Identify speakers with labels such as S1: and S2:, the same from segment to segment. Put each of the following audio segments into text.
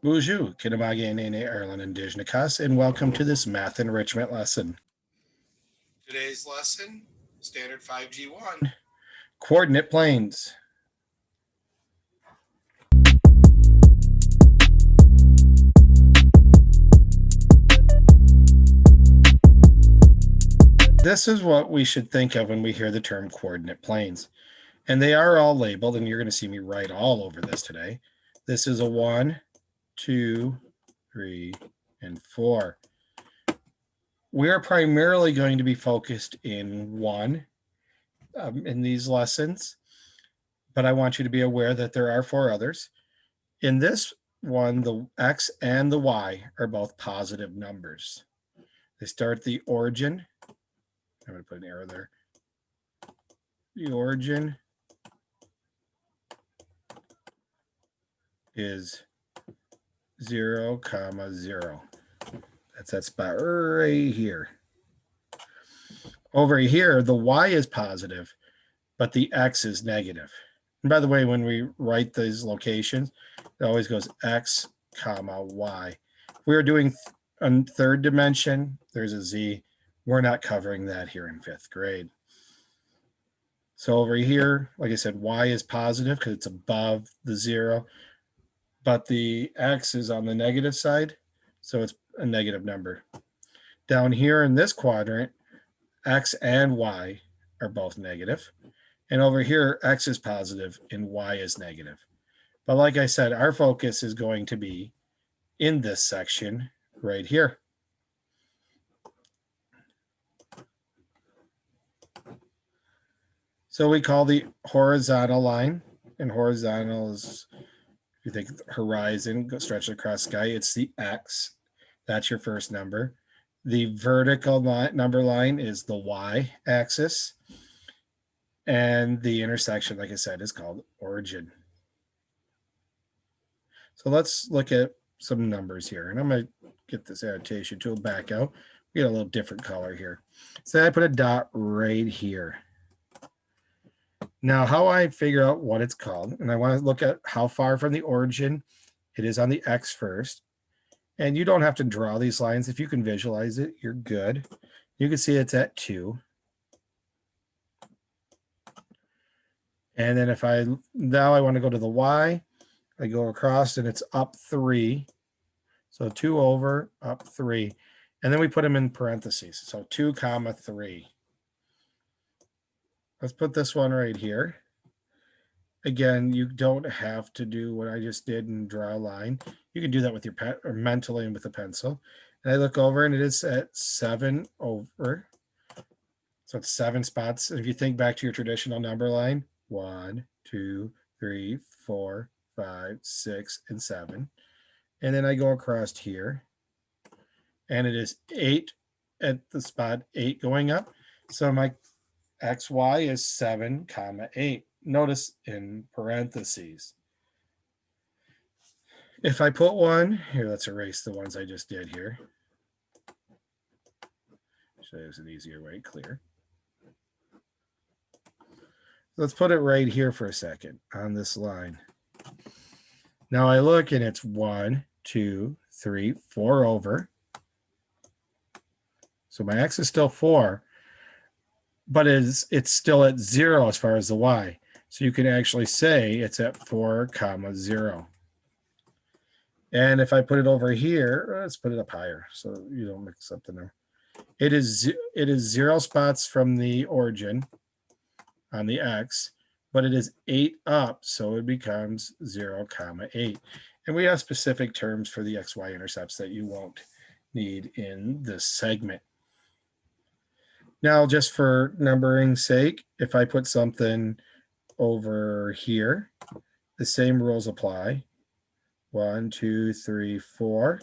S1: Bonjour, Kinamage Nene Erlen and Dijnakas, and welcome to this math enrichment lesson.
S2: Today's lesson, Standard 5G1.
S1: Coordinate planes. This is what we should think of when we hear the term coordinate planes. And they are all labeled, and you're going to see me write all over this today. This is a 1, 2, 3, and 4. We are primarily going to be focused in 1 in these lessons, but I want you to be aware that there are 4 others. In this one, the x and the y are both positive numbers. They start at the origin. I'm going to put an arrow there. The origin is 0, 0. That's that spot right here. Over here, the y is positive, but the x is negative. And by the way, when we write these locations, it always goes x, y. If we are doing a third dimension, there's a z. We're not covering that here in 5th grade. So over here, like I said, y is positive because it's above the 0, but the x is on the negative side, so it's a negative number. Down here in this quadrant, x and y are both negative. And over here, x is positive and y is negative. But like I said, our focus is going to be in this section right here. So we call the horizontal line, and horizontal is, if you think horizon, go stretch across sky, it's the x. That's your first number. The vertical number line is the y-axis. And the intersection, like I said, is called origin. So let's look at some numbers here. And I'm going to get this annotation tool back out. We get a little different color here. So I put a dot right here. Now, how I figure out what it's called, and I want to look at how far from the origin it is on the x first. And you don't have to draw these lines. If you can visualize it, you're good. You can see it's at 2. And then if now I want to go to the y, I go across and it's up 3. So 2 over, up 3. And then we put them in parentheses. So 2, 3. Let's put this one right here. Again, you don't have to do what I just did and draw a line. You can do that with your pen or mentally and with a pencil. And I look over and it is at 7 over. So it's 7 spots. And if you think back to your traditional number line, 1, 2, 3, 4, 5, 6, and 7. And then I go across here. And it is 8 at the spot 8 going up. So my xy is 7, 8. Notice in parentheses. If I put 1, here, let's erase the ones I just did here. So there's an easier way, clear. Let's put it right here for a second on this line. Now I look and it's 1, 2, 3, 4 over. So my x is still 4, but it's still at 0 as far as the y. So you can actually say it's at 4, 0. And if I put it over here, let's put it up higher so you don't mix up the number. It is 0 spots from the origin on the x, but it is 8 up, so it becomes 0, 8. And we have specific terms for the xy intercepts that you won't need in this segment. Now, just for numbering's sake, if I put something over here, the same rules apply. 1, 2, 3, 4,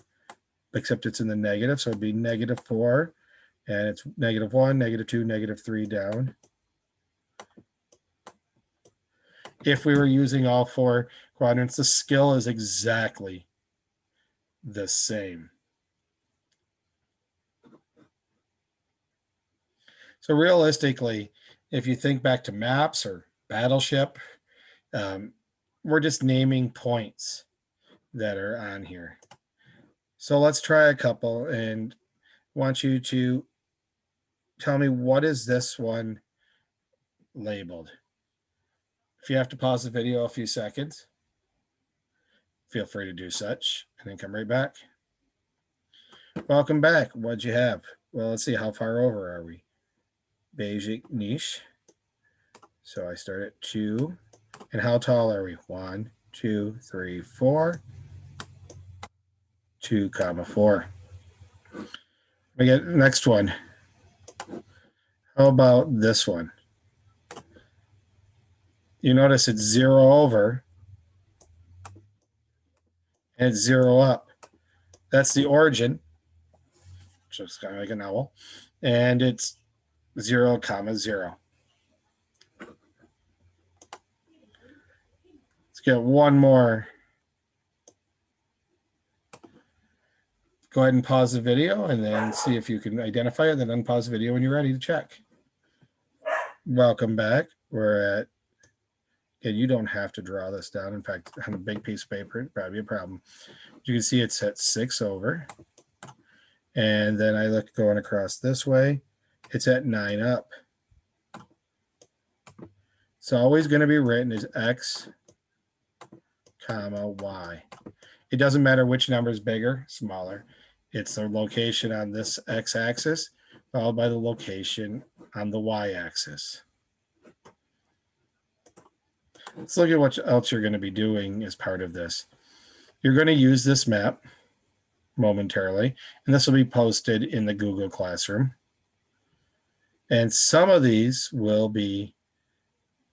S1: except it's in the negative, so it'd be -4, and it's -1, -2, -3 down. If we were using all 4 quadrants, the skill is exactly the same. So realistically, if you think back to maps or Battleship, we're just naming points. that are on here. So let's try a couple and want you to tell me, what is this one labeled? If you have to pause the video a few seconds, feel free to do such and then come right back. Welcome back. What'd you have? Well, let's see, how far over are we? Basic niche. So I start at 2. And how tall are we? 1, 2, 3, 4. 2, 4. We get next one. How about this one? You notice it's 0 over and it's 0 up. That's the origin, just kind of like an owl, and it's 0, 0. Let's get one more. Go ahead and pause the video and then see if you can identify it, then unpause the video when you're ready to check. Welcome back. We're at, and you don't have to draw this down. In fact, on a big piece of paper, it'd probably be a problem. You can see it's at 6 over. And then I look going across this way, it's at 9 up. It's always going to be written as X, comma, Y. It doesn't matter which number is bigger, smaller. It's the location on this X-axis followed by the location on the Y-axis. Let's look at what else you're going to be doing as part of this. You're going to use this map momentarily, and this will be posted in the Google Classroom. And some of these will be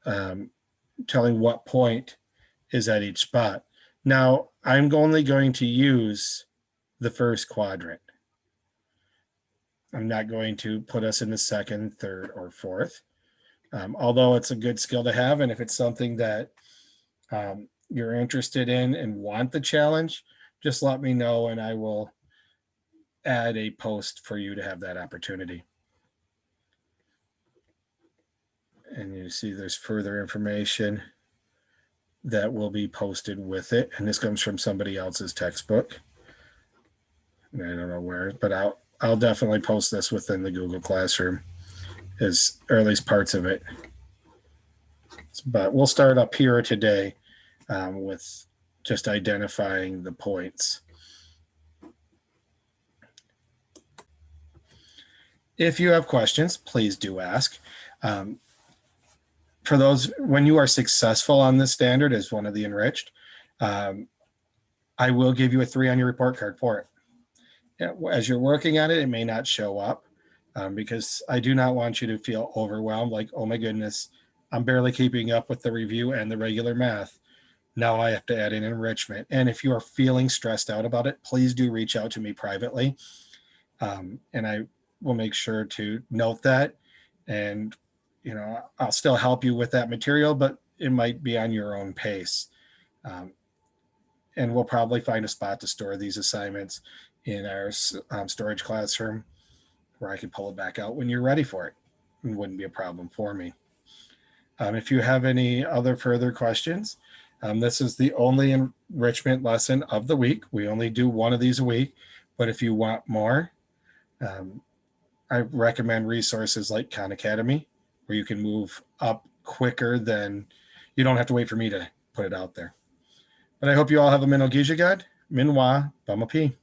S1: telling what point is at each spot. Now, I'm only going to use the first quadrant. I'm not going to put us in the second, third, or fourth, although it's a good skill to have. And if it's something that you're interested in and want the challenge, just let me know and I will add a post for you to have that opportunity. And you see there's further information that will be posted with it. And this comes from somebody else's textbook. And I don't know where, but I'll definitely post this within the Google Classroom, or at least parts of it. But we'll start up here today with just identifying the points. If you have questions, please do ask. For those, when you are successful on this standard as one of the enriched, I will give you a 3 on your report card for it. As you're working on it, it may not show up because I do not want you to feel overwhelmed, like, oh my goodness, I'm barely keeping up with the review and the regular math. Now I have to add in enrichment. And if you are feeling stressed out about it, please do reach out to me privately. And I will make sure to note that. And, you know, I'll still help you with that material, but it might be on your own pace. And we'll probably find a spot to store these assignments in our storage classroom where I can pull it back out when you're ready for it. It wouldn't be a problem for me. If you have any other further questions, this is the only enrichment lesson of the week. We only do one of these a week, but if you want more, I recommend resources like Khan Academy, where you can move up quicker than, you don't have to wait for me to put it out there. But I hope you all have a Minogija God. Minwa, Bamapi.